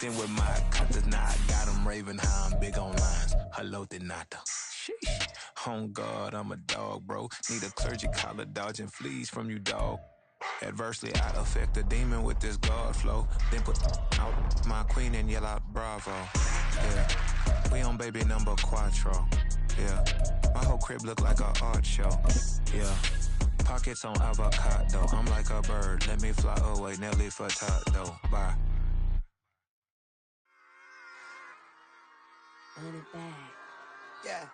Then with my coppers, now I got them raving how I'm big on lines. Hello, de nada. Sheesh. On God, I'm a dog, bro. Need a clergy collar dodging fleas from you, dog. Adversely, I affect a demon with this God flow. Then put out my queen and yell out bravo. Yeah, we on baby number quattro. Yeah, my whole crib look like a art show. Yeah, pockets on avocado. I'm like a bird. Let me fly away, Nelly Furtado. Bye. Run it back. Yeah.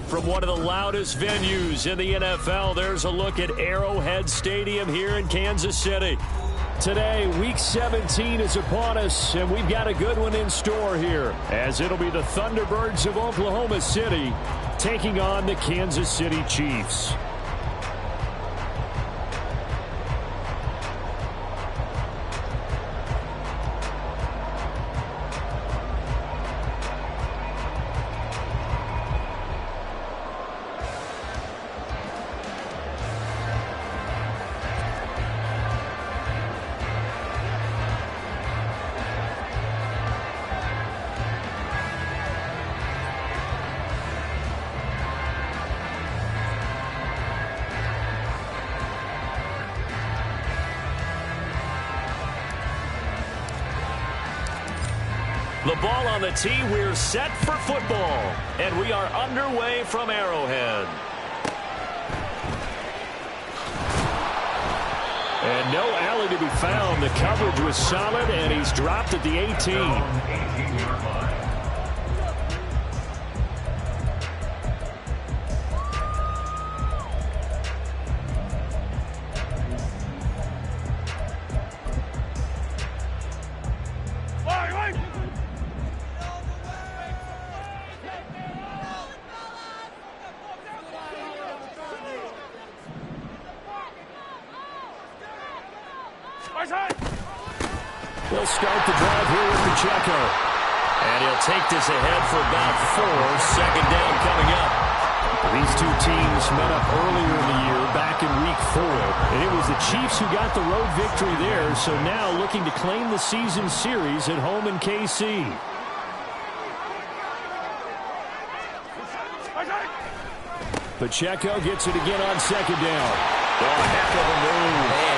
From one of the loudest venues in the NFL, there's a look at Arrowhead Stadium here in Kansas City. Today, Week 17 is upon us, and we've got a good one in store here, as it'll be the Thunderbirds of Oklahoma City taking on the Kansas City Chiefs. The ball on the tee, we're set for football, and we are underway from Arrowhead. And no alley to be found. The coverage was solid, and he's dropped at the 18. He'll start the drive here with Pacheco. And he'll take this ahead for about 4. Second down coming up. These two teams met up earlier in the year, back in Week 4. And it was the Chiefs who got the road victory there, so now looking to claim the season series at home in KC. Pacheco gets it again on second down. Oh, heck of a move. Man.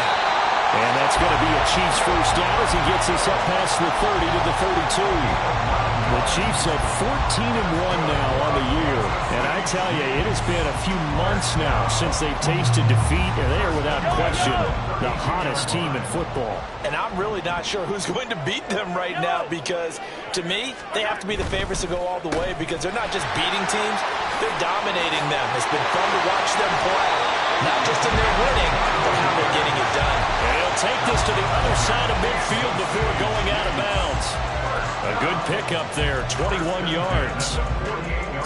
And that's going to be a Chiefs first down as he gets us up past the 30 to the 32. The Chiefs have 14-1 now on the year. And I tell you, it has been a few months now since they've tasted defeat, and they are without question the hottest team in football. And I'm really not sure who's going to beat them right now, because to me, they have to be the favorites to go all the way, because they're not just beating teams, they're dominating them. It's been fun to watch them play, not just in their winning, but how they're getting it done. And he'll take this to the other side of midfield before going out of bounds. A good pickup there, 21 yards.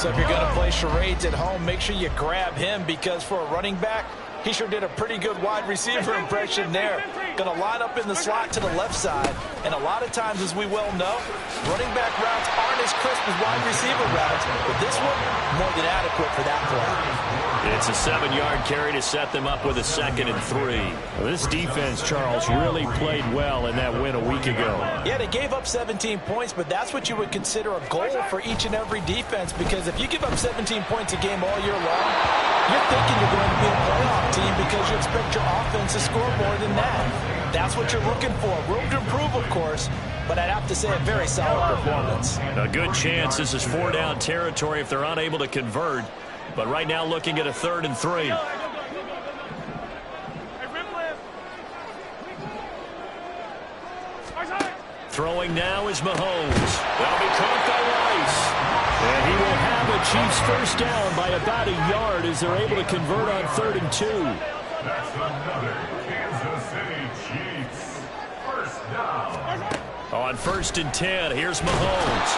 So if you're going to play charades at home, make sure you grab him, because for a running back, he sure did a pretty good wide receiver impression there. Going to line up in the slot to the left side. And a lot of times, as we well know, running back routes aren't as crisp as wide receiver routes. But this one, more than adequate for that play. It's a 7-yard carry to set them up with a 2nd and 3. Well, this defense, Charles, really played well in that win a week ago. Yeah, they gave up 17 points, but that's what you would consider a goal for each and every defense, because if you give up 17 points a game all year long, you're thinking you're going to be a playoff team because you expect your offense to score more than that. That's what you're looking for. Room to improve, of course, but I'd have to say a very solid performance. A good chance this is 4-down territory if they're unable to convert. But right now looking at a 3rd and 3. Throwing now is Mahomes. That'll be caught by Rice. And he will have a Chiefs first down by about a yard as they're able to convert on 3rd and 2. That's another Kansas City Chiefs first down. On 1st and 10, here's Mahomes.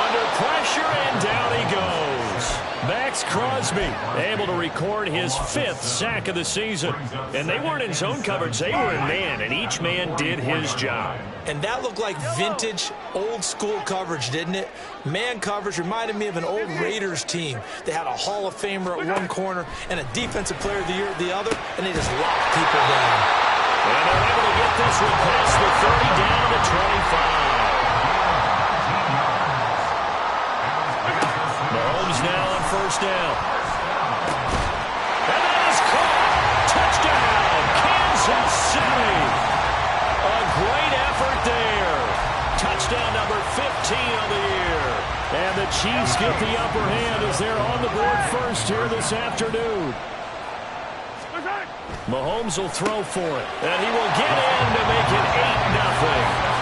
Under pressure, and down he goes. Max Crosby able to record his 5th sack of the season. And they weren't in zone coverage, they were in man, and each man did his job. And that looked like vintage, old-school coverage, didn't it? Man coverage reminded me of an old Raiders team. They had a Hall of Famer at one corner and a Defensive Player of the Year at the other, and they just locked people down. And they're able to this one past the 30 down to the 25. Mahomes now on first down. And that is caught. Touchdown, Kansas City. A great effort there. Touchdown number 15 on the year. And the Chiefs get the upper hand as they're on the board first here this afternoon. Mahomes will throw for it. And he will get in to make it 8-0.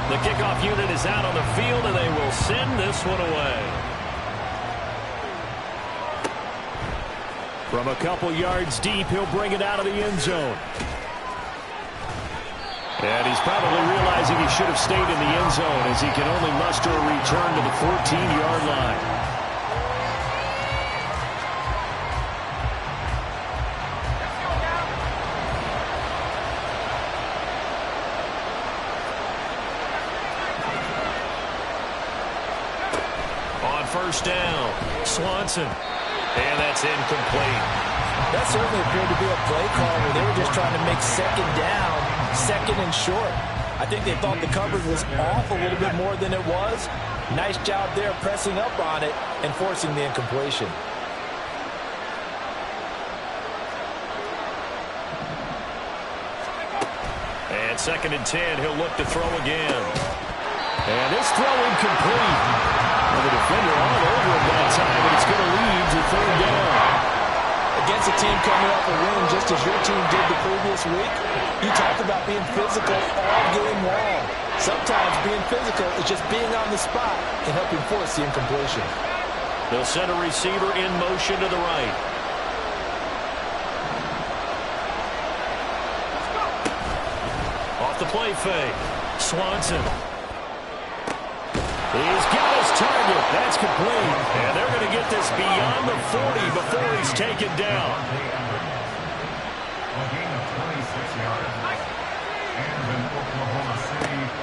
The kickoff unit is out on the field, and they will send this one away. From a couple yards deep, he'll bring it out of the end zone. And he's probably realizing he should have stayed in the end zone as he can only muster a return to the 14-yard line. On first down, Swanson. And that's incomplete. That certainly appeared to be a play call where they were just trying to make second down, second and short. I think they thought the coverage was off a little bit more than it was. Nice job there pressing up on it and forcing the incompletion. And second and 10, he'll look to throw again. And this throw incomplete. And the defender all over him that time, and it's going to lead to third down. Against a team coming off a win just as your team did the previous week, you talked about being physical all game long. Sometimes being physical is just being on the spot and helping force the incompletion. They'll send a receiver in motion to the right. Off the play fake, Swanson. He's got his target. That's complete. And they're going to get this beyond the 40 before he's taken down.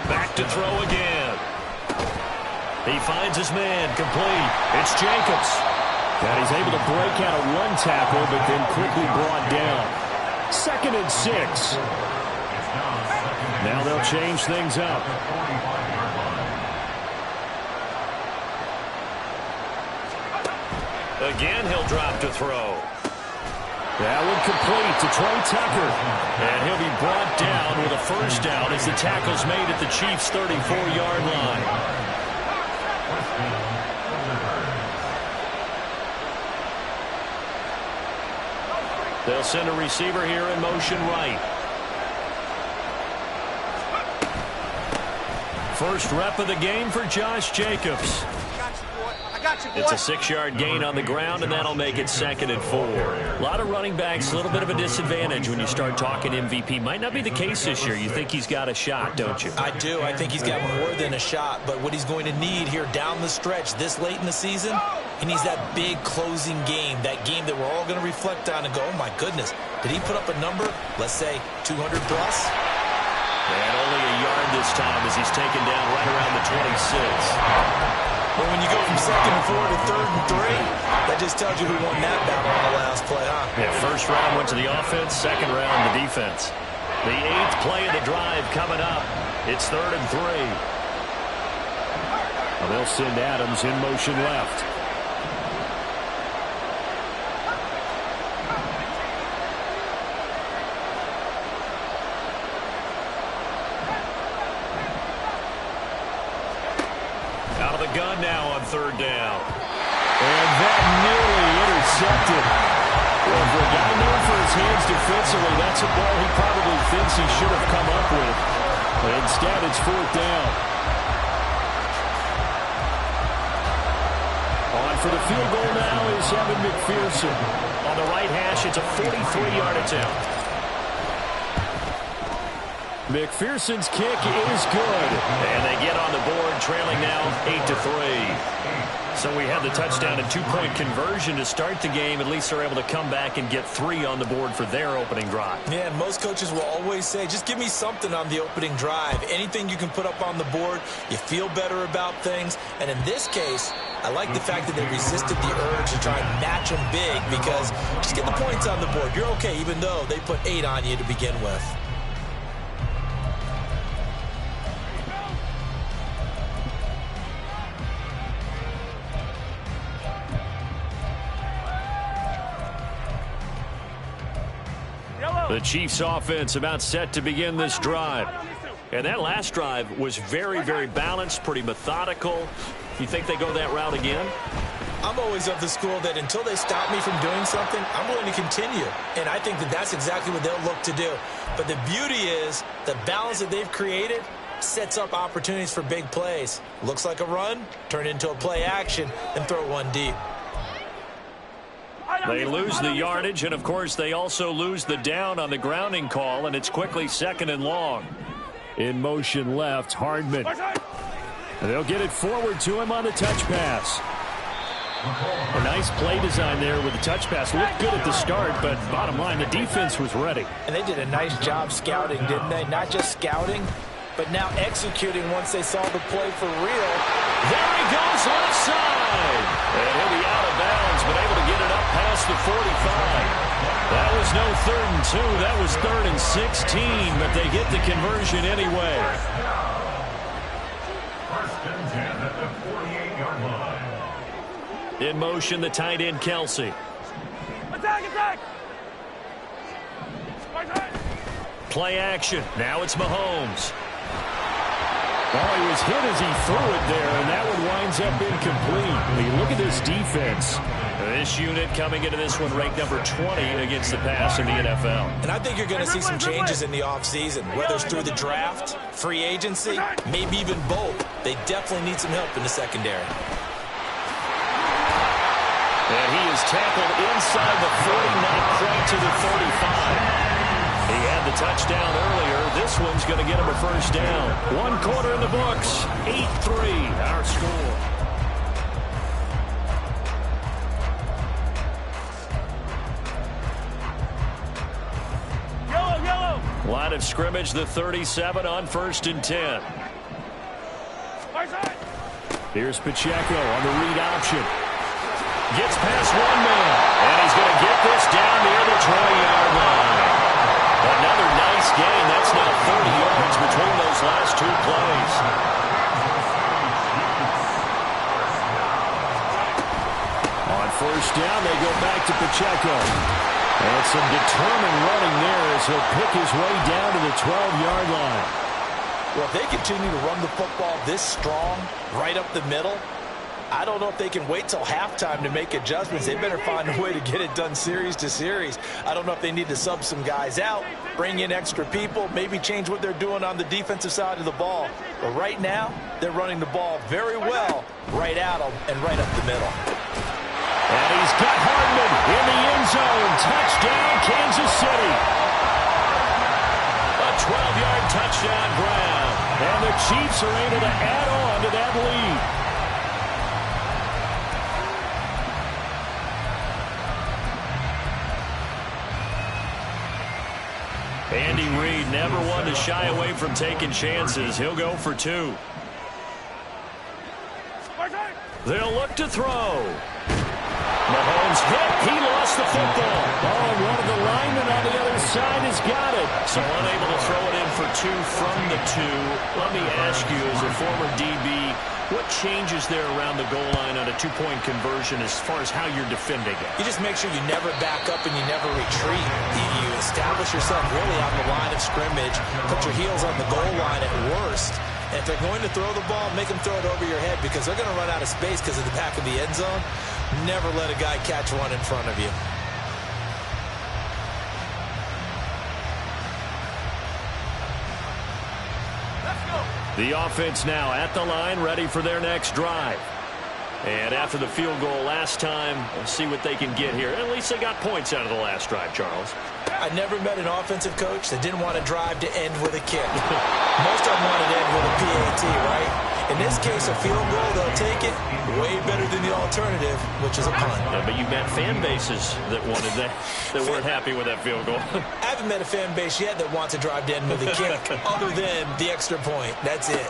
Back to throw again. He finds his man. Complete. It's Jacobs. And he's able to break out of one tackle, but then quickly brought down. 2nd and 6. Now they'll change things up. Again, he'll drop to throw. That one complete to Trey Tucker. And he'll be brought down with a first down as the tackle's made at the Chiefs' 34-yard line. They'll send a receiver here in motion right. First rep of the game for Josh Jacobs. It's a 6-yard gain on the ground, and that'll make it 2nd and 4. A lot of running backs, a little bit of a disadvantage when you start talking MVP. Might not be the case this year. You think he's got a shot, don't you? I do. I think he's got more than a shot. But what he's going to need here down the stretch this late in the season, he needs that big closing game, that game that we're all going to reflect on and go, oh, my goodness, did he put up a number, let's say, 200 plus? And only a yard this time as he's taken down right around the 26. But when you go from 2nd and 4 to 3rd and 3, that just tells you who won that battle on the last play, huh? Yeah, first round went to the offense, second round the defense. The 8th play of the drive coming up. It's 3rd and 3. Well, they'll send Adams in motion left. Out of the gun now on 3rd down. And that nearly intercepted. Well, for a guy known for his hands defensively, that's a ball he probably thinks he should have come up with. But instead, it's 4th down. On for the field goal now is Evan McPherson. On the right hash, it's a 43-yard attempt. McPherson's kick is good. And they get on the board, trailing now 8-3. So we had the touchdown and 2-point conversion to start the game. At least they're able to come back and get 3 on the board for their opening drive. Yeah, and most coaches will always say, just give me something on the opening drive. Anything you can put up on the board, you feel better about things. And in this case, I like the fact that they resisted the urge to try and match them big because just get the points on the board. You're okay, even though they put 8 on you to begin with. The Chiefs offense about set to begin this drive. And that last drive was very, very balanced, pretty methodical. You think they go that route again? I'm always of the school that until they stop me from doing something, I'm willing to continue. And I think that that's exactly what they'll look to do. But the beauty is the balance that they've created sets up opportunities for big plays. Looks like a run, turn into a play action, and throw one deep. They lose the yardage, and, of course, they also lose the down on the grounding call, and it's quickly 2nd and long. In motion left, Hardman. They'll get it forward to him on the touch pass. A nice play design there with the touch pass. Looked good at the start, but bottom line, the defense was ready. And they did a nice job scouting, didn't they? Not just scouting, but now executing once they saw the play for real. There he goes, left side. And he'll be out of bounds, but able to get it up past the 45. That was no 3rd and 2. That was 3rd and 16, but they get the conversion anyway. First and 10 at the 48-yard line. In motion, the tight end, Kelsey. Attack! Play action. Now it's Mahomes. Oh, he was hit as he threw it there, and that one winds up incomplete. I mean, look at this defense. This unit coming into this one ranked number 20 against the pass in the NFL. And I think you're going to see some changes in the offseason, whether it's through the draft, free agency, maybe even both. They definitely need some help in the secondary. And he is tackled inside the 40, not quite to the 35. He had the touchdown earlier. This one's going to get him a first down. 1 quarter in the books. 8-3, our score. Yellow! Line of scrimmage, the 37 on 1st and 10. Here's Pacheco on the read option. Gets past one man. And he's going to get this down near the 20-yard line. Another nice gain. That's now 30 yards between those last 2 plays. On 1st down, they go back to Pacheco. And some determined running there as he'll pick his way down to the 12-yard line. Well, if they continue to run the football this strong, right up the middle, I don't know if they can wait till halftime to make adjustments. They better find a way to get it done series to series. I don't know if they need to sub some guys out, bring in extra people, maybe change what they're doing on the defensive side of the ball. But right now, they're running the ball very well right at them and right up the middle. And he's got Hardman in the end zone. Touchdown, Kansas City. A 12-yard touchdown grab. And the Chiefs are able to add on to that lead. Andy Reid never one to shy away from taking chances. He'll go for 2. They'll look to throw. Mahomes hit. He lost the football. Oh, and one of the linemen on the other side has got it. So unable to throw it in for 2 from the 2. Let me ask you, as a former DB, what changes there around the goal line on a 2-point conversion as far as how you're defending it? You just make sure you never back up and you never retreat. You establish yourself really on the line of scrimmage, put your heels on the goal line at worst. And if they're going to throw the ball, make them throw it over your head because they're going to run out of space because of the back of the end zone. Never let a guy catch one in front of you. The offense now at the line, ready for their next drive. And after the field goal last time, we'll see what they can get here. At least they got points out of the last drive, Charles. I never met an offensive coach that didn't want to drive to end with a kick. Most of them wanted to end with a PAT, right? In this case, a field goal, they'll take it way better than the alternative, which is a punt. Yeah, but you met fan bases that wanted that weren't happy with that field goal. I haven't met a fan base yet that wants to drive to end with a kick other than the extra point. That's it.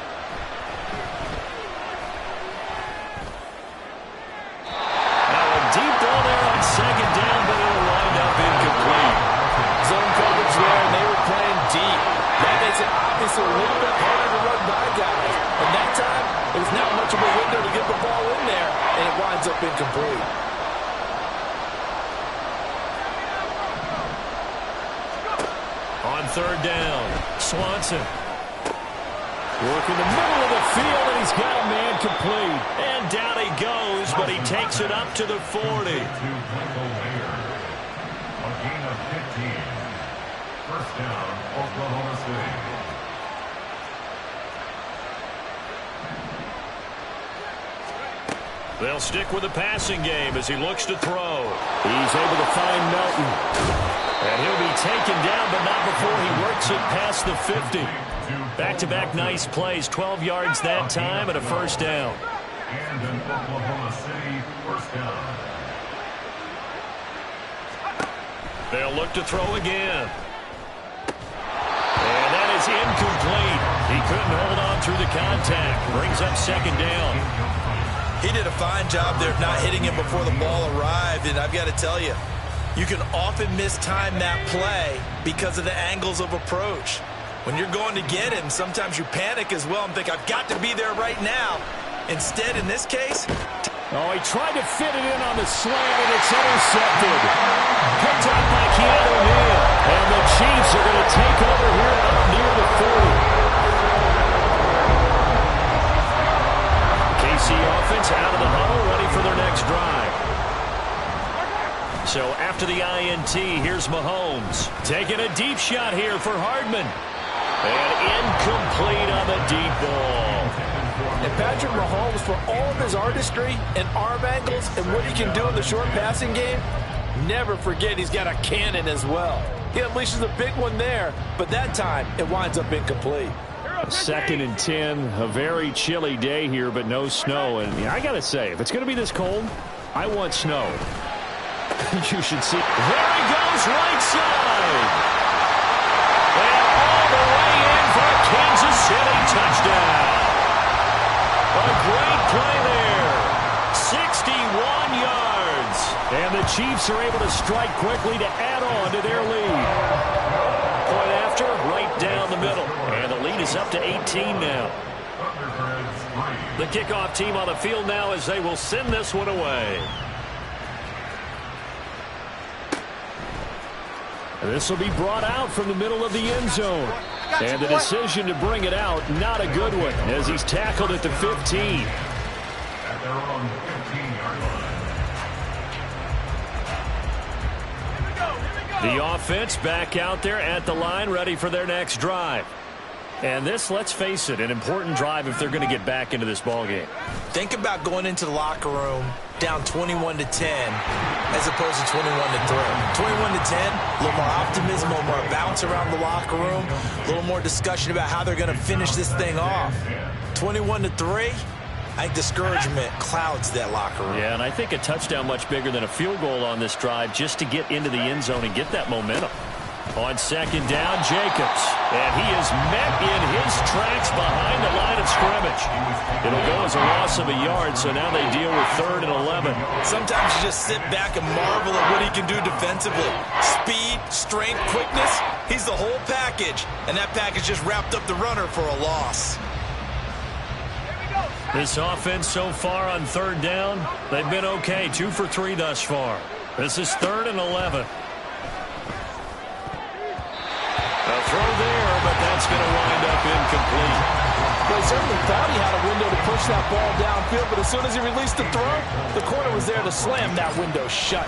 on third down. Swanson. Working the middle of the field, and he's got a man complete. And down he goes, but he takes it up to the 40. A gain of 15. First down, Oklahoma City. They'll stick with the passing game as he looks to throw. He's able to find Melton. And he'll be taken down, but not before he works it past the 50. Back-to-back nice plays, 12 yards that time and a first down. And an Oklahoma City first down. They'll look to throw again. And that is incomplete. He couldn't hold on through the contact. Brings up second down. He did a fine job there of not hitting him before the ball arrived, and I've got to tell you, you can often mistime that play because of the angles of approach. When you're going to get him, sometimes you panic as well and think, I've got to be there right now. Instead, in this case... Oh, he tried to fit it in on the slant, and it's intercepted. Picked up by Keanu Neal. And the Chiefs are going to take over here out near the 40. KC offense out of the huddle, ready for their next drive. So after the INT, here's Mahomes. Taking a deep shot here for Hardman. And incomplete on the deep ball. And Patrick Mahomes, for all of his artistry and arm angles and what he can do in the short passing game, never forget he's got a cannon as well. He unleashes a big one there, but that time it winds up incomplete. 2nd and 10, a very chilly day here, but no snow. And I got to say, if it's going to be this cold, I want snow. You should see. There he goes, right side. And all the way in for a Kansas City touchdown. A great play there. 61 yards. And the Chiefs are able to strike quickly to add on to their lead. Point after, right down the middle. And the lead is up to 18 now. The kickoff team on the field now as they will send this one away. This will be brought out from the middle of the end zone. And the decision to bring it out, not a good one, as he's tackled at the 15. At their own 15-yard line. The offense back out there at the line, ready for their next drive. And this, let's face it, an important drive if they're going to get back into this ballgame. Think about going into the locker room down 21-10 as opposed to 21-3. 21-10, a little more optimism, a little more bounce around the locker room, a little more discussion about how they're going to finish this thing off. 21-3, I think discouragement clouds that locker room. Yeah, and I think a touchdown much bigger than a field goal on this drive just to get into the end zone and get that momentum. On second down, Jacobs. And he is met in his tracks behind the line of scrimmage. It'll go as a loss of a yard, so now they deal with 3rd and 11. Sometimes you just sit back and marvel at what he can do defensively. Speed, strength, quickness, he's the whole package. And that package just wrapped up the runner for a loss. This offense so far on 3rd down, they've been okay. 2 for 3 thus far. This is 3rd and 11. A throw there, but that's going to wind up incomplete. Well, he certainly thought he had a window to push that ball downfield, but as soon as he released the throw, the corner was there to slam that window shut.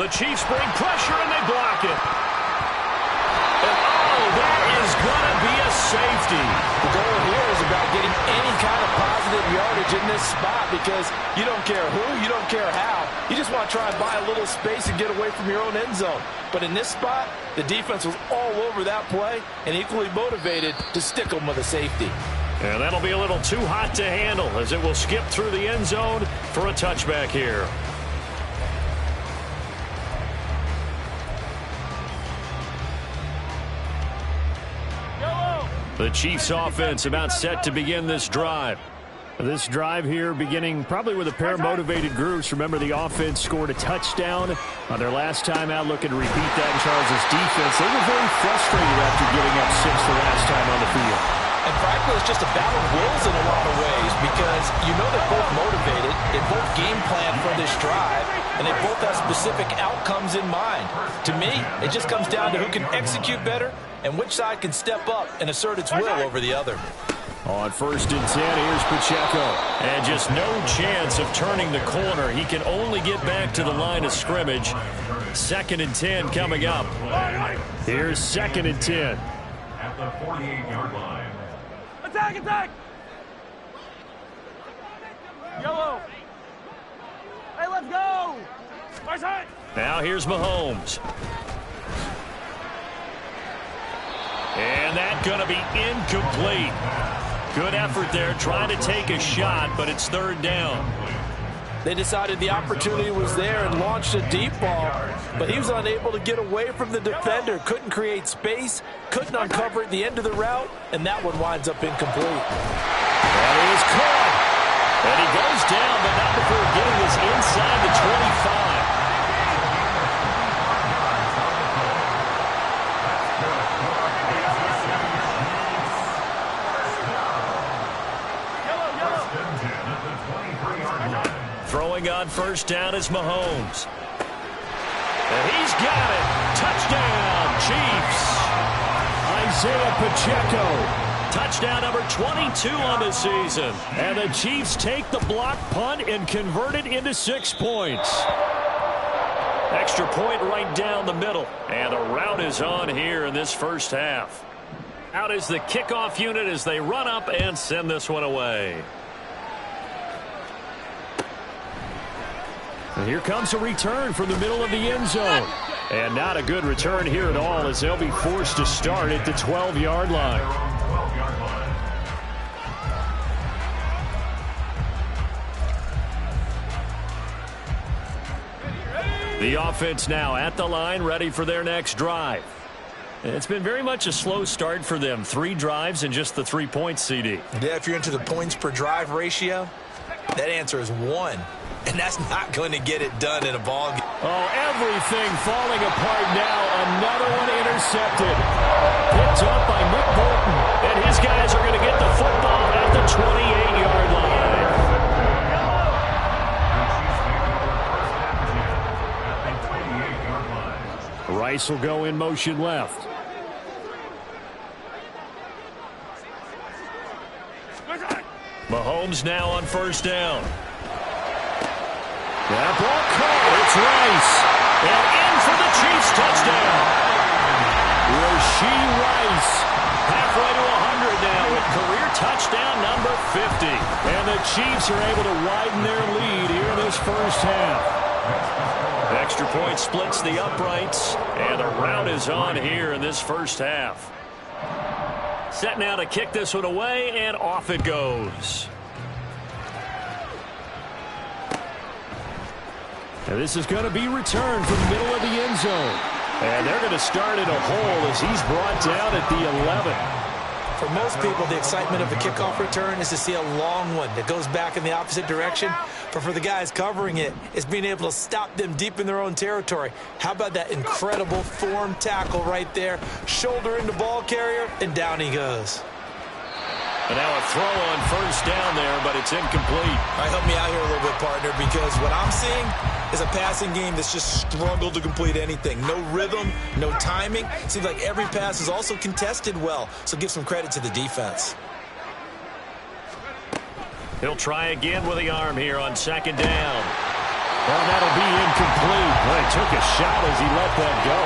The Chiefs bring pressure, and they block it. And, oh, that is going to be a safety. The goal here is about getting any kind of positive yardage in this spot because you don't care who, you don't care how. You just want to try and buy a little space and get away from your own end zone. But in this spot, the defense was all over that play and equally motivated to stick them with a safety. And that'll be a little too hot to handle as it will skip through the end zone for a touchback here. The Chiefs offense about set to begin this drive. This drive here beginning probably with a pair of motivated groups. Remember, the offense scored a touchdown on their last time out, looking to repeat that in Charles' defense. They were very frustrated after giving up 6 the last time on the field. And frankly, it's just a battle of wills in a lot of ways because you know they're both motivated, they both game plan for this drive, and they both have specific outcomes in mind. To me, it just comes down to who can execute better and which side can step up and assert its will over the other. On 1st and 10, here's Pacheco. And just no chance of turning the corner. He can only get back to the line of scrimmage. 2nd and 10 coming up. Here's 2nd and 10. At the 48-yard line. Attack, attack! Yellow! Hey, let's go! Our side! Now here's Mahomes. And that's going to be incomplete. Good effort there, trying to take a shot, but it's 3rd down. They decided the opportunity was there and launched a deep ball, but he was unable to get away from the defender, couldn't create space, couldn't uncover at the end of the route, and that one winds up incomplete. And he is caught. And he goes down, but not before getting this inside the 25. Throwing on 1st down is Mahomes. And he's got it. Touchdown, Chiefs. Isaiah Pacheco. Touchdown number 22 on the season. And the Chiefs take the block punt and convert it into 6 points. Extra point right down the middle. And the route is on here in this first half. Out is the kickoff unit as they run up and send this one away. And here comes a return from the middle of the end zone. And not a good return here at all as they'll be forced to start at the 12-yard line. The offense now at the line, ready for their next drive. It's been very much a slow start for them. 3 drives and just the 3 points, CD. Yeah, if you're into the points per drive ratio, that answer is 1. And that's not going to get it done in a ball game. Oh, everything falling apart now. Another one intercepted. Picked up by Nick Bolton. And his guys are going to get the football at the 28-yard line. Rice will go in motion left. Mahomes now on 1st down. That ball caught. It's Rice. And in for the Chiefs touchdown. Rashee Rice. Halfway to 100 now with career touchdown number 50. And the Chiefs are able to widen their lead here in this first half. Extra point splits the uprights. And the route is on here in this first half. Set now to kick this one away, and off it goes. And this is going to be returned from the middle of the end zone. And they're going to start in a hole as he's brought down at the 11. For most people, the excitement of a kickoff return is to see a long one that goes back in the opposite direction. But for the guys covering it, it's being able to stop them deep in their own territory. How about that incredible form tackle right there? Shoulder into ball carrier, and down he goes. And now a throw on 1st down there, but it's incomplete. All right, help me out here a little bit, partner, because what I'm seeing is a passing game that's just struggled to complete anything. No rhythm, no timing. Seems like every pass is also contested well, so give some credit to the defense. He'll try again with the arm here on 2nd down. Well, that'll be incomplete. Well, he took a shot as he let that go.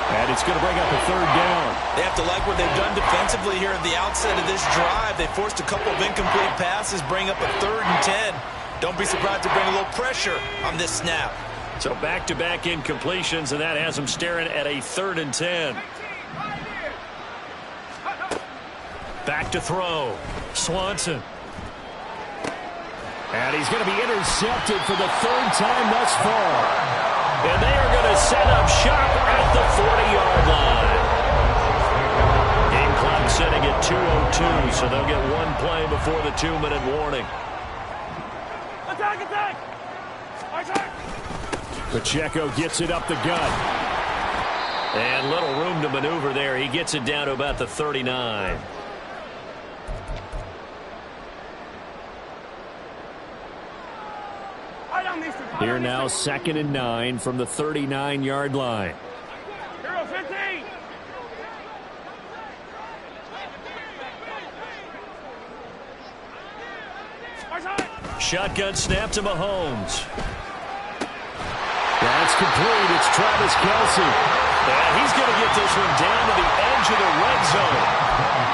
And it's going to bring up a 3rd down. They have to like what they've done defensively here at the outset of this drive. They forced a couple of incomplete passes, bring up a 3rd and 10. Don't be surprised to bring a little pressure on this snap. So back-to-back incompletions, and that has them staring at a 3rd and 10. Back to throw. Swanson. And he's going to be intercepted for the 3rd time thus far. And they are going to set up shop at the 40-yard line. Game clock setting at 2:02, so they'll get one play before the 2-minute warning. Attack, attack! Attack! Pacheco gets it up the gut. And little room to maneuver there. He gets it down to about the 39. Here now, 2nd and 9 from the 39-yard line. Hero 15. Shotgun snap to Mahomes. That's complete. It's Travis Kelce. And he's going to get this one down to the edge of the red zone.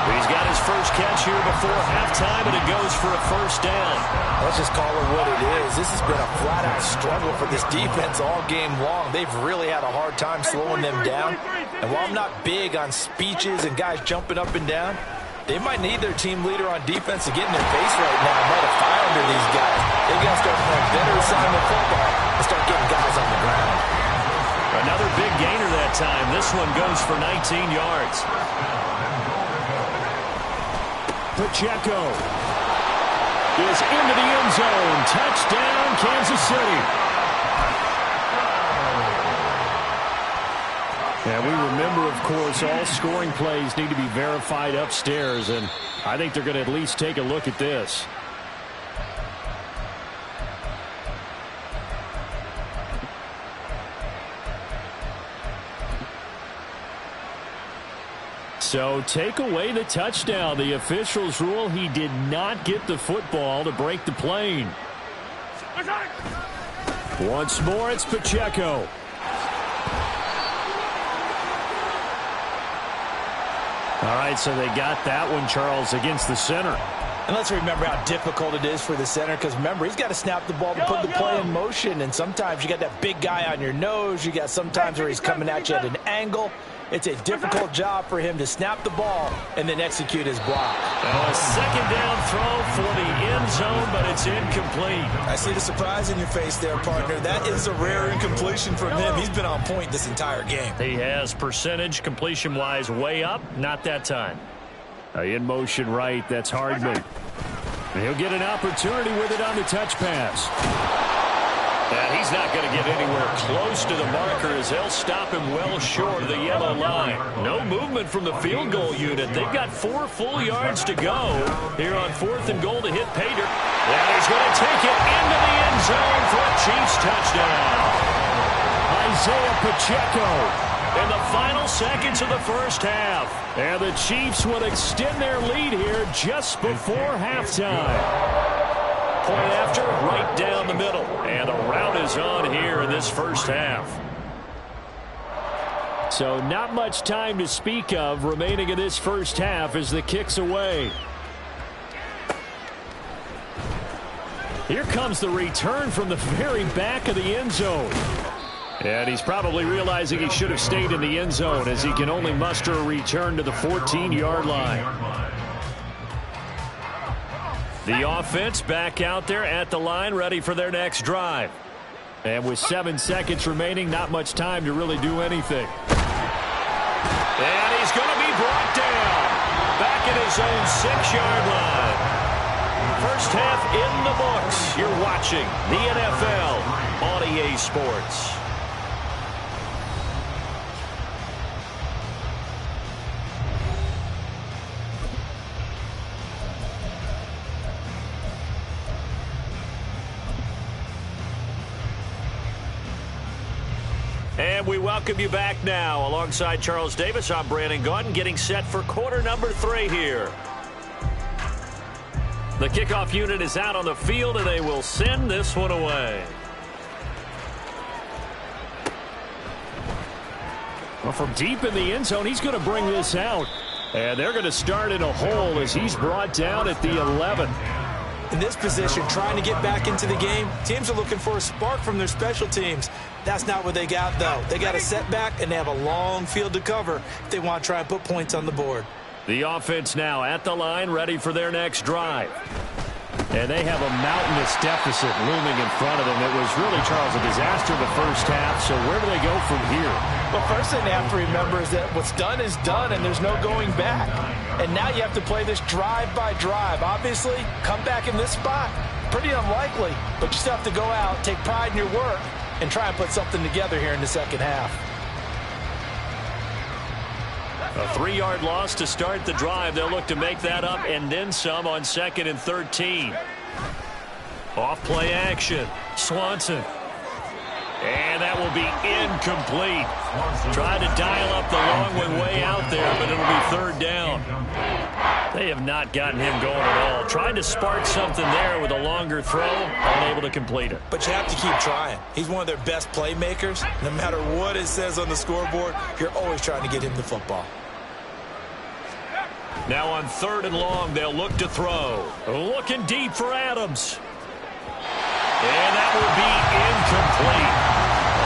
He's got his first catch here before halftime, and it goes for a first down. Let's just call it what it is. This has been a flat-out struggle for this defense all game long. They've really had a hard time slowing them down. And while I'm not big on speeches and guys jumping up and down, they might need their team leader on defense to get in their face right now and light a fire under these guys. They've got to start playing better assignment football and start getting guys on the ground. Another big gainer that time. This one goes for 19 yards. Pacheco is into the end zone. Touchdown, Kansas City. And we remember, of course, all scoring plays need to be verified upstairs, and I think they're going to at least take a look at this. So take away the touchdown. The officials rule he did not get the football to break the plane. Once more, it's Pacheco. All right, so they got that one, Charles, against the center. And let's remember how difficult it is for the center, because remember, he's got to snap the ball to put the play in motion, and sometimes you got that big guy on your nose. You got sometimes where he's coming at you at an angle. It's a difficult job for him to snap the ball and then execute his block. A second down throw for the end zone, but it's incomplete. I see the surprise in your face there, partner. That is a rare incompletion from him. He's been on point this entire game. He has percentage completion-wise way up. Not that time. In motion right, that's Hardman. And he'll get an opportunity with it on the touch pass. And he's not going to get anywhere close to the marker as they'll stop him well short of the yellow line. No movement from the field goal unit. They've got 4 full yards to go here on 4th and goal to hit Pater. And he's going to take it into the end zone for a Chiefs touchdown. Isaiah Pacheco in the final seconds of the first half. And the Chiefs will extend their lead here just before halftime. Point after, right down the middle. And the route is on here in this first half. So not much time to speak of remaining in this first half as the kick's away. Here comes the return from the very back of the end zone. And he's probably realizing he should have stayed in the end zone as he can only muster a return to the 14-yard line. The offense back out there at the line, ready for their next drive. And with 7 seconds remaining, not much time to really do anything. And he's going to be brought down. Back at his own 6-yard line. First half in the books. You're watching the NFL on EA Sports. And we welcome you back now. Alongside Charles Davis, I'm Brandon Gaudin, getting set for quarter number 3 here. The kickoff unit is out on the field, and they will send this one away. Well, from deep in the end zone, he's going to bring this out. And they're going to start in a hole as he's brought down at the 11. In this position, trying to get back into the game, teams are looking for a spark from their special teams. That's not what they got, though. They got a setback, and they have a long field to cover if they want to try and put points on the board. The offense now at the line, ready for their next drive. And they have a mountainous deficit looming in front of them. It was really, Charles, a disaster the first half. So where do they go from here? Well, first thing they have to remember is that what's done is done, and there's no going back. And now you have to play this drive by drive. Obviously, come back in this spot, pretty unlikely. But you still have to go out, take pride in your work, and try and put something together here in the second half. A 3-yard loss to start the drive. They'll look to make that up and then some on 2nd and 13. Off play action. Swanson And that will be incomplete. Tried to dial up the long one way out there, but it'll be third down. They have not gotten him going at all. Tried to spark something there with a longer throw, unable to complete it. But you have to keep trying. He's one of their best playmakers. No matter what it says on the scoreboard, you're always trying to get him the football. Now on third and long, they'll look to throw. Looking deep for Adams. And that will be incomplete.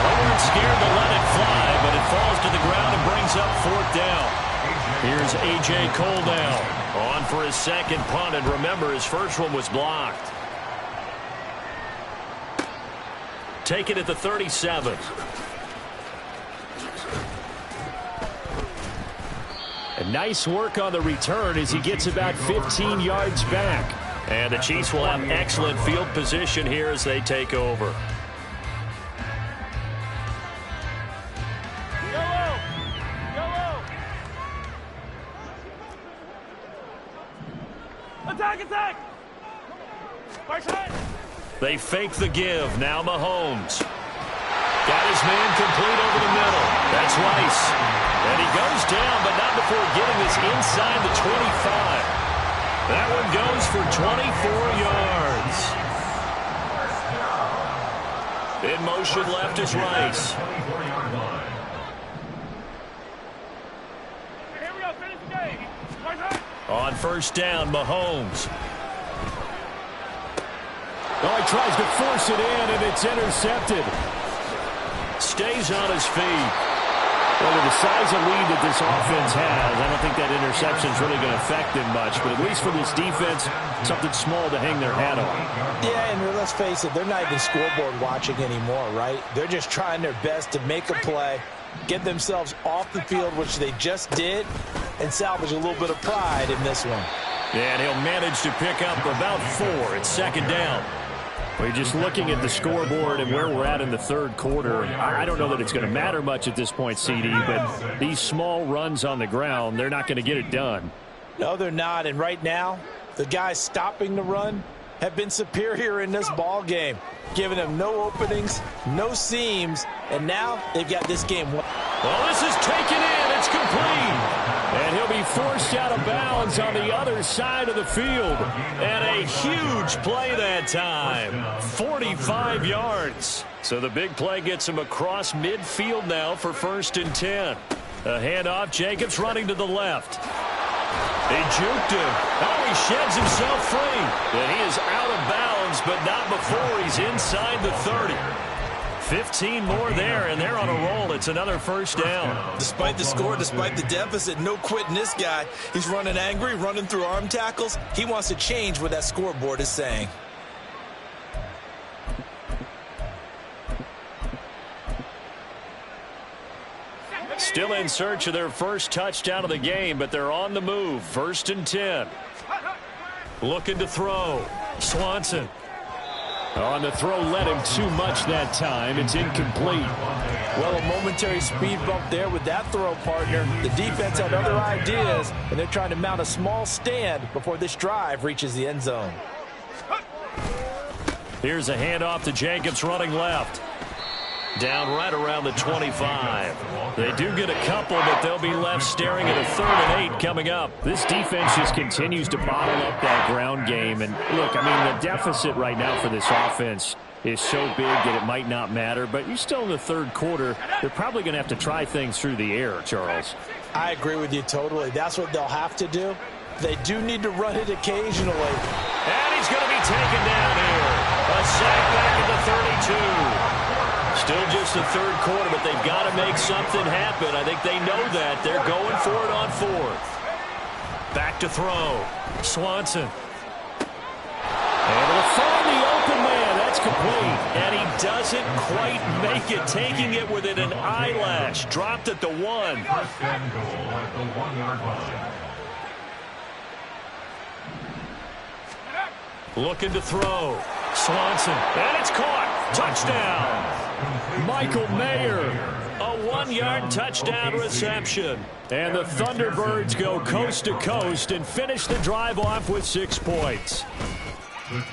Howard scared to let it fly, but it falls to the ground and brings up fourth down. Here's A.J. Cole now, on for his second punt, and remember, his first one was blocked. Take it at the 37. And nice work on the return as he gets about 15 yards back. And the Chiefs will have excellent field position here as they take over. Yellow! Yellow! Attack, attack! Right side! They fake the give. Now Mahomes. Got his man complete over the middle. That's Rice. And he goes down, but not before getting this inside the 25. That one goes for 24 yards. In motion left is Rice. Here we go, finish the game. Right side! On first down, Mahomes. Oh, he tries to force it in, and it's intercepted. Stays on his feet. Well, with the size of lead that this offense has, I don't think that interception is really going to affect them much. But at least for this defense, something small to hang their hat on. Yeah, and let's face it, they're not even scoreboard watching anymore, right? They're just trying their best to make a play, get themselves off the field, which they just did, and salvage a little bit of pride in this one. Yeah, and he'll manage to pick up about 4. It's second down. We're just looking at the scoreboard and where we're at in the third quarter. I don't know that it's going to matter much at this point, CD, but these small runs on the ground, they're not going to get it done. No, they're not. And right now, the guys stopping the run have been superior in this ball game, giving them no openings, no seams, and now they've got this game won. Well, this is taken in. It's complete. And he'll be forced out of bounds on the other side of the field. And a huge play that time. 45 yards. So the big play gets him across midfield now for first and 10. A handoff. Jacobs running to the left. They juked him. Oh, he sheds himself free. And he is out of bounds, but not before he's inside the 30. 15 more there, and they're on a roll. It's another first down. Despite the score, despite the deficit, no quitting this guy. He's running angry, running through arm tackles. He wants to change what that scoreboard is saying. Still in search of their first touchdown of the game, but they're on the move. First and 10. Looking to throw. Swanson. On the throw, led him too much that time. It's incomplete. Well, a momentary speed bump there with that throw, partner. The defense had other ideas, and they're trying to mount a small stand before this drive reaches the end zone. Here's a handoff to Jacobs running left. Down right around the 25. They do get a couple, but they'll be left staring at a 3rd and 8 coming up. This defense just continues to bottle up that ground game. And look, I mean, the deficit right now for this offense is so big that it might not matter. But you're still in the third quarter. They're probably going to have to try things through the air, Charles. I agree with you totally. That's what they'll have to do. They do need to run it occasionally. And he's going to be taken down here. A sack back at the 32. Still just the third quarter, but they've got to make something happen. I think they know that. They're going for it on 4th. Back to throw. Swanson. Able to find the open man. That's complete. And he doesn't quite make it, taking it within an eyelash. Dropped at the 1. First and goal at the 1-yard line. Looking to throw. Swanson. And it's caught. Touchdown. Michael Mayer. A 1-yard touchdown reception. And the Thunderbirds go coast to coast and finish the drive off with 6 points.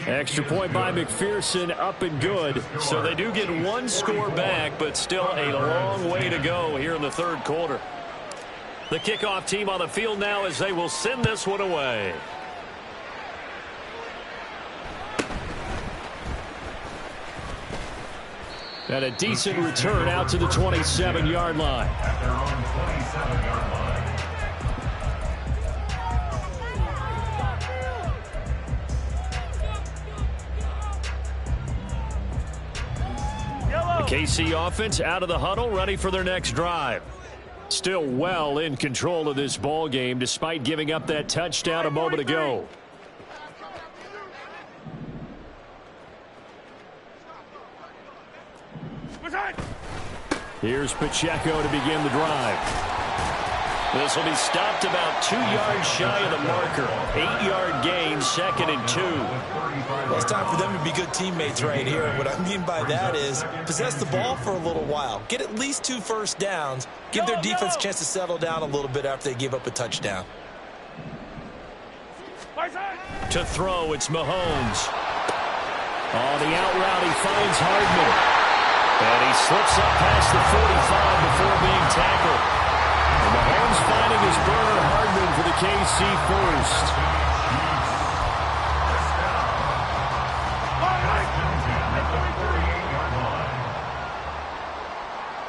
Extra point by McPherson, up and good. So they do get one score back, but still a long way to go here in the third quarter. The kickoff team on the field now as they will send this one away. And a decent return out to the 27-yard line. At their own 27-yard line. The KC offense out of the huddle, ready for their next drive. Still well in control of this ball game despite giving up that touchdown a moment ago. Here's Pacheco to begin the drive. This will be stopped about 2 yards shy of the marker. 8-yard gain, 2nd and 2. Well, it's time for them to be good teammates right here. What I mean by that is possess the ball for a little while. Get at least 2 first downs. Give their defense a chance to settle down a little bit after they give up a touchdown. To throw, it's Mahomes. On the out route, he finds Hardman. And he slips up past the 45 before being tackled. And Mahomes finding his burner, Hardman for the KC first.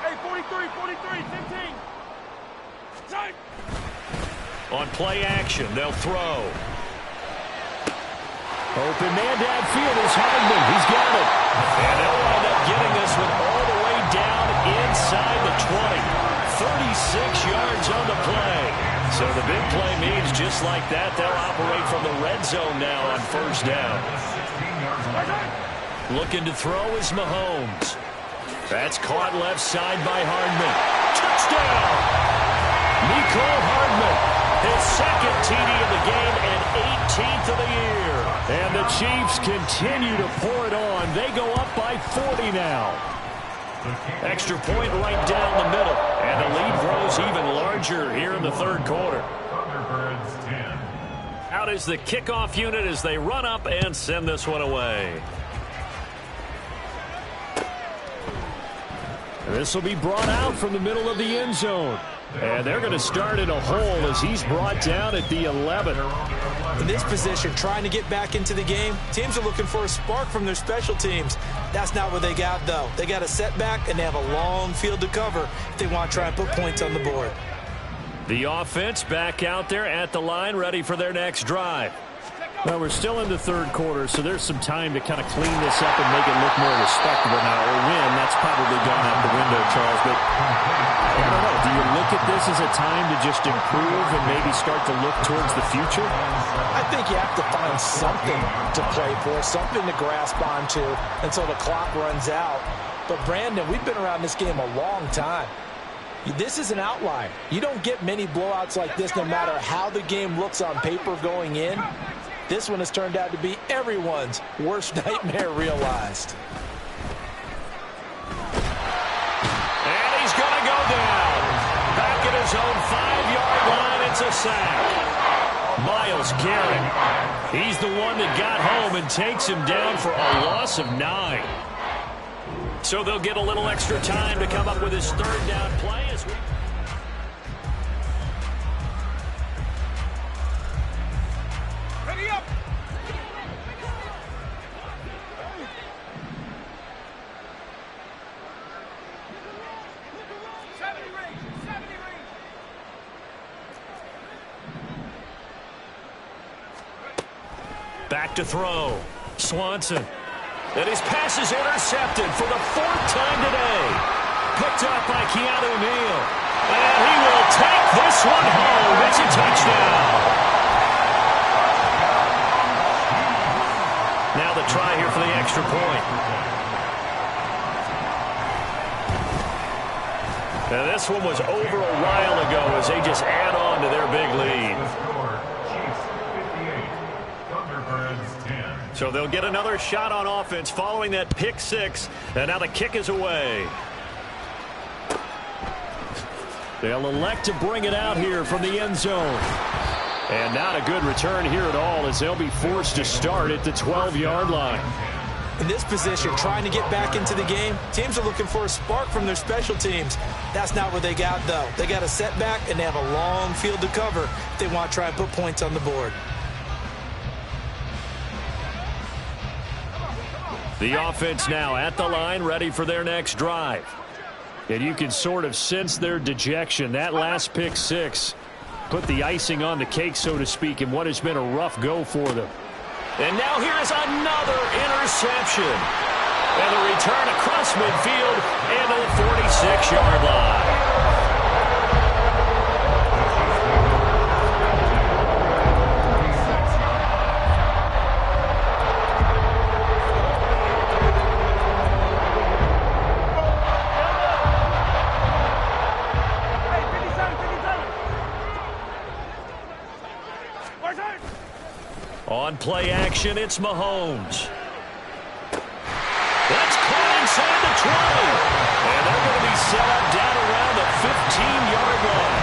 Hey, 43, 15. On play action, they'll throw. Open man downfield is Hardman. He's got it. And they'll wind up getting this one all the way down inside the 20. 36 yards on the play. So the big play means just like that, they'll operate from the red zone now on first down. Looking to throw is Mahomes. That's caught left side by Hardman. Touchdown! Nicole Hardman. His second TD of the game and 18th of the year. And the Chiefs continue to pour it on. They go up by 40 now. Extra point right down the middle. And the lead grows even larger here in the third quarter. Thunderbirds 10. Out is the kickoff unit as they run up and send this one away. This will be brought out from the middle of the end zone. And they're going to start in a hole as he's brought down at the 11. In this position, trying to get back into the game, teams are looking for a spark from their special teams. That's not what they got, though. They got a setback, and they have a long field to cover if they want to try and put points on the board. The offense back out there at the line, ready for their next drive. Well, we're still in the third quarter, so there's some time to kind of clean this up and make it look more respectable now. Or win, that's probably gone out the window, Charles. But I don't know. Do you look at this as a time to just improve and maybe start to look towards the future? I think you have to find something to play for, something to grasp onto until the clock runs out. But, Brandon, we've been around this game a long time. This is an outlier. You don't get many blowouts like this no matter how the game looks on paper going in. This one has turned out to be everyone's worst nightmare realized. And he's going to go down. Back at his own 5-yard line, it's a sack. Myles Garrett, he's the one that got home and takes him down for a loss of 9. So they'll get a little extra time to come up with his third down play as we... Ready up. Back to throw. Swanson. And his pass is intercepted for the 4th time today. Picked up by Keanu Neal. And he will take this one home. It's a touchdown. Now the try here for the extra point. Now this one was over a while ago as they just add on to their big lead. So they'll get another shot on offense following that pick 6. And now the kick is away. They'll elect to bring it out here from the end zone. And not a good return here at all as they'll be forced to start at the 12-yard line. In this position, trying to get back into the game, teams are looking for a spark from their special teams. That's not what they got, though. They got a setback, and they have a long field to cover if they want to try and put points on the board. The offense now at the line, ready for their next drive. And you can sort of sense their dejection. That last pick six put the icing on the cake, so to speak, in what has been a rough go for them. And now here is another interception. And the return across midfield into the 46-yard line. On play action, it's Mahomes. That's caught inside the 20. And they're going to be set up down around the 15-yard line.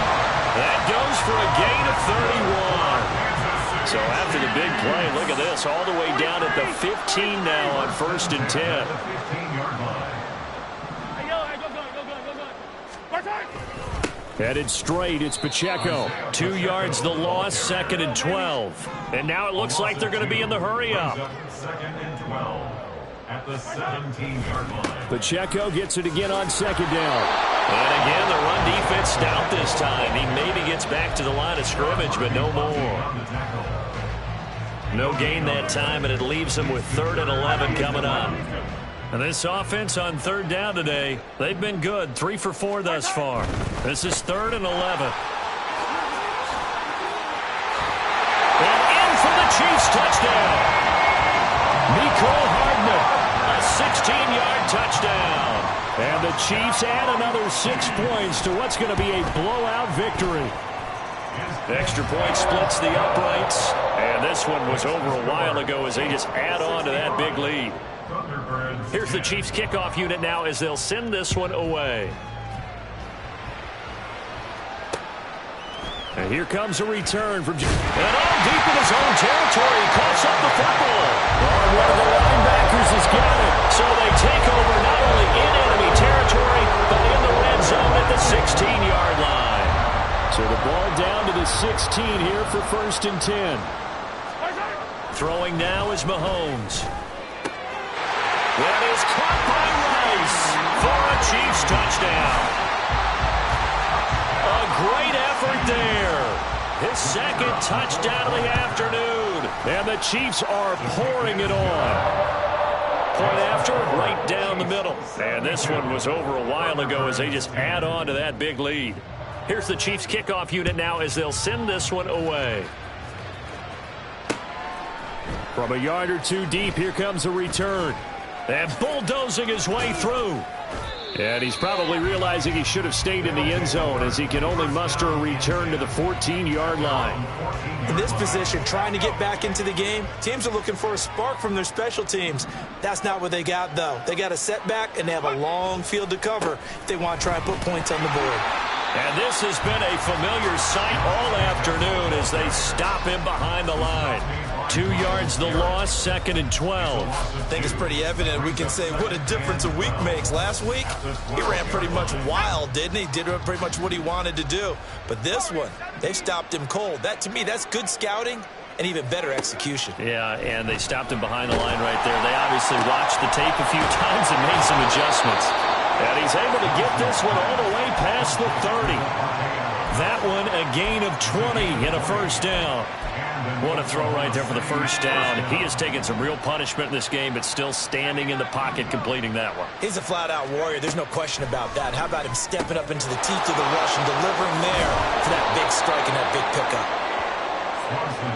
That goes for a gain of 31. So after the big play, look at this, all the way down at the 15 now on 1st and 10. Headed straight, it's Pacheco. 2 yards the loss, 2nd and 12. And now it looks like they're going to be in the hurry-up. 2nd and 12 at the 17-yard line. Pacheco gets it again on 2nd down. And again, the run defense stout this time. He maybe gets back to the line of scrimmage, but no more. No gain that time, and it leaves them with 3rd and 11 coming up. And this offense on 3rd down today, they've been good. 3 for 4 thus far. This is 3rd and 11. And in for the Chiefs touchdown. Nicole Hardman, a 16-yard touchdown. And the Chiefs add another 6 points to what's going to be a blowout victory. Extra point splits the uprights. And this one was over a while ago as they just add on to that big lead. Here's the Chiefs kickoff unit now as they'll send this one away. And here comes a return from... And all deep in his own territory, he coughs up the football. And one of the linebackers has got it. So they take over not only in enemy territory, but in the red zone at the 16-yard line. So the ball down to the 16 here for 1st and 10. Throwing now is Mahomes. That is caught by Rice for a Chiefs touchdown. A great effort there. His 2nd touchdown of the afternoon. And the Chiefs are pouring it on. Point after, right down the middle. And this one was over a while ago as they just add on to that big lead. Here's the Chiefs kickoff unit now as they'll send this one away. From a yard or two deep, here comes a return. And bulldozing his way through. And he's probably realizing he should have stayed in the end zone as he can only muster a return to the 14-yard line. In this position, trying to get back into the game, teams are looking for a spark from their special teams. That's not what they got, though. They got a setback, and they have a long field to cover if they want to try and put points on the board. And this has been a familiar sight all afternoon as they stop him behind the line. 2 yards the loss, 2nd and 12. I think it's pretty evident. We can say what a difference a week makes. Last week, he ran pretty much wild, didn't he? Did pretty much what he wanted to do. But this one, they've stopped him cold. That, to me, that's good scouting and even better execution. Yeah, and they stopped him behind the line right there. They obviously watched the tape a few times and made some adjustments. And he's able to get this one all the way past the 30. That one a gain of 20 and a 1st down. What a throw right there for the 1st down. He has taken some real punishment in this game, but still standing in the pocket completing that one. He's a flat-out warrior. There's no question about that. How about him stepping up into the teeth of the rush and delivering there for that big strike and that big pickup.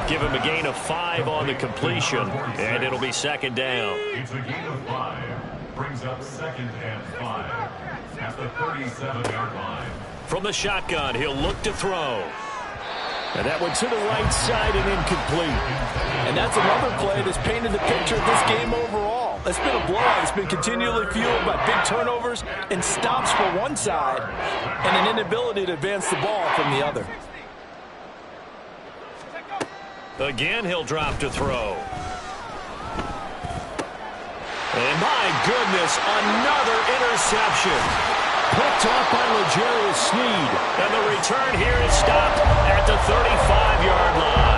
Give him a gain of 5 on the completion, and it'll be 2nd down. It's a gain of 5. Brings up 2nd and 5 at the 37-yard line. From the shotgun, he'll look to throw. And that one to the right side and incomplete. And that's another play that's painted the picture of this game overall. It's been a blowout. It's been continually fueled by big turnovers and stops for one side and an inability to advance the ball from the other. Again, he'll drop to throw. And my goodness, another interception. Picked off by L'Jarius Sneed. And the return here is stopped at the 35-yard line.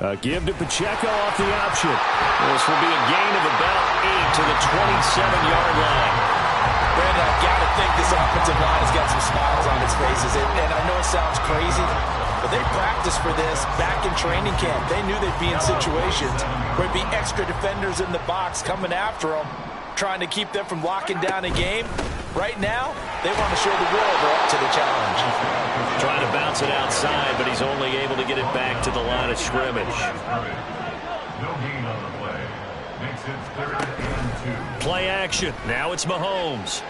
A give to Pacheco off the option. This will be a gain of about 8 to the 27-yard line. Brandon, I've got to think this offensive line has got some smiles on its faces. And I know it sounds crazy, but they practiced for this back in training camp. They knew they'd be in situations where there'd be extra defenders in the box coming after them, trying to keep them from locking down a game. Right now, they want to show the world they're up to the challenge. Trying to bounce it outside, but he's only able to get it back to the line of scrimmage. No gain on the play. Makes it 3rd and 2. Play action. Now it's Mahomes.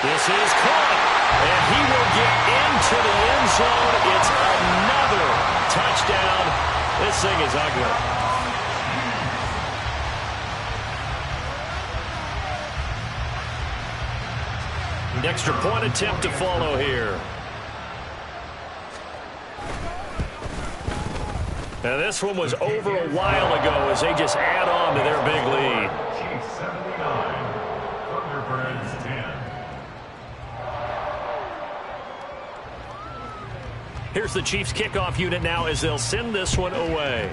This is caught. And he will get into the end zone. It's another touchdown. This thing is ugly. An extra point attempt to follow here. Now this one was over a while ago as they just add on to their big lead. Chiefs 79, Thunderbirds 10. Here's the Chiefs kickoff unit now as they'll send this one away.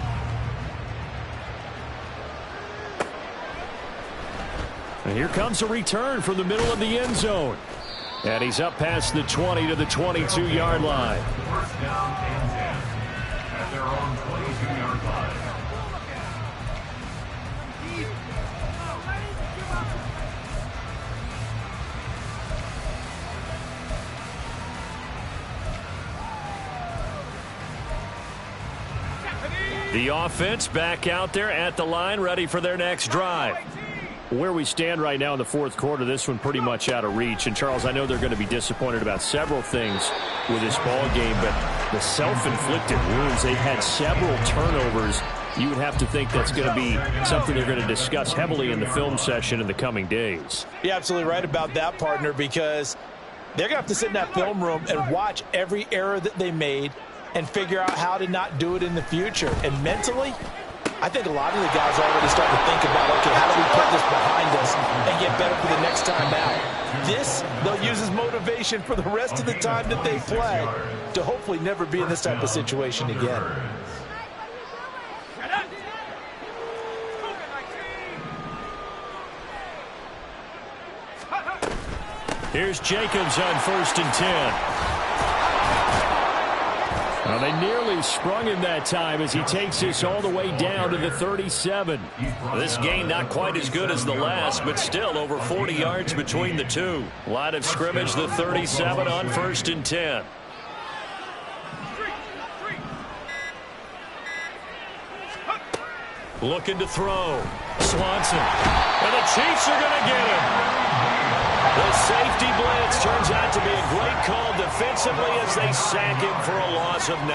And here comes a return from the middle of the end zone. And he's up past the 20 to the 22-yard line. First down and 10 at their own 22-yard line. The offense back out there at the line, ready for their next drive. Where we stand right now in the fourth quarter, this one pretty much out of reach. And, Charles, I know they're going to be disappointed about several things with this ball game, but the self-inflicted wounds, they've had several turnovers. You would have to think that's going to be something they're going to discuss heavily in the film session in the coming days. You're absolutely right about that, partner, because they're going to have to sit in that film room and watch every error that they made and figure out how to not do it in the future. And mentally, I think a lot of the guys are already starting to think about, okay, how do we put this behind us and get better for the next time out? This, they'll use as motivation for the rest of the time that they play to hopefully never be in this type of situation again. Here's Jacobs on 1st and 10. Well, they nearly sprung him that time as he takes this all the way down to the 37. This gain not quite as good as the last, but still over 40 yards between the two. Line of scrimmage, the 37 on 1st and 10. Looking to throw. Swanson. And the Chiefs are going to get him. The safety blitz turns out to be a great call defensively as they sack him for a loss of 9.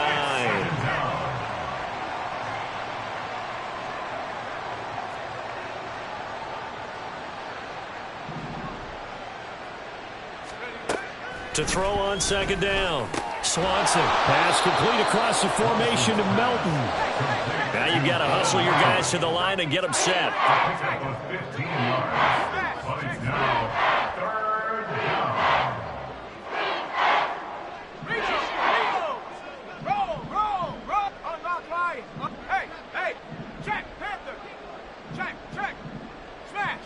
To throw on 2nd down. Swanson. Pass complete across the formation to Melton. Now you've got to hustle your guys to the line and get them set. 15 yards. But it's now 3rd down. Roll. Unlock line. Hey. Check. Panther. Check. Smash.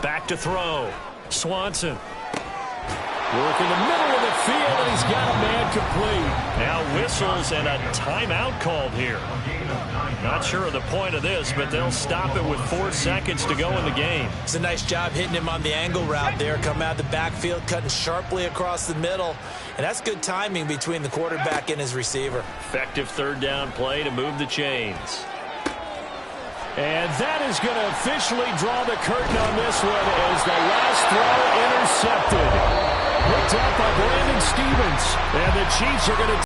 Back to throw. Swanson. Work in the middle of the field, and he's got a man complete. Now whistles and a timeout called here. Not sure of the point of this, but they'll stop it with 4 seconds to go in the game. It's a nice job hitting him on the angle route there. Coming out of the backfield, cutting sharply across the middle. And that's good timing between the quarterback and his receiver. Effective 3rd down play to move the chains. And that is going to officially draw the curtain on this one as the last throw intercepted. Picked up by Brandon Stevens. And the Chiefs are going to